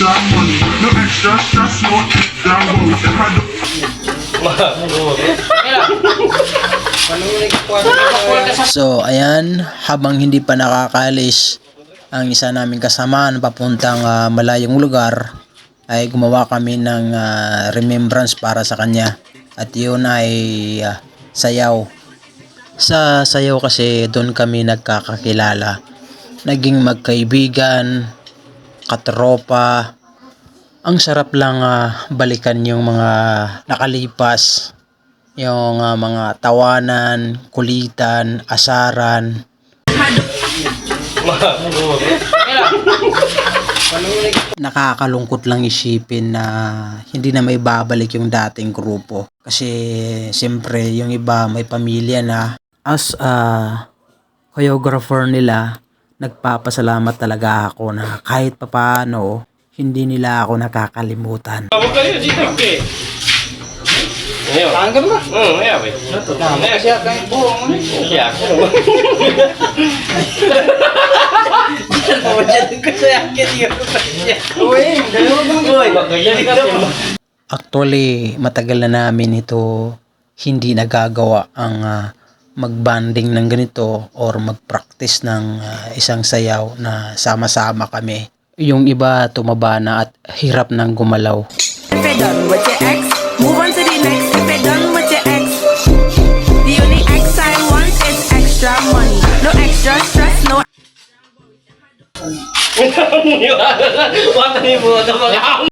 extra money, no extra stress, no extra worry. If I don't So ayan, habang hindi pa nakakaalis ang isa naming kasamaan papuntang malayong lugar, ay gumawa kami ng remembrance para sa kanya. At yun ay sayaw. Sa sayaw kasi doon kami nagkakakilala. Naging magkaibigan, katropa. Ang sarap lang balikan yung mga nakalipas. Yung mga tawanan, kulitan, asaran. Nakakalungkot lang isipin na hindi na may babalik yung dating grupo. Kasi siyempre yung iba may pamilya na. As choreographer nila, nagpapasalamat talaga ako na kahit papaano hindi nila ako nakakalimutan. Tangan ka ba? Oo, ayaw eh. Ayaw siya kang buhong mo. Siya ako. Pamadyadin ko sa yakin yun. Uy, Actually, matagal na namin ito hindi nagagawa ang magbanding ng ganito or mag-practice ng isang sayaw na sama-sama kami. Yung iba tumaba na at hirap nang gumalaw. If you're done with your ex, move on to the next. If you're done with your ex, the only ex I want is extra money. No extra stress, no. Wata ni mo ito mga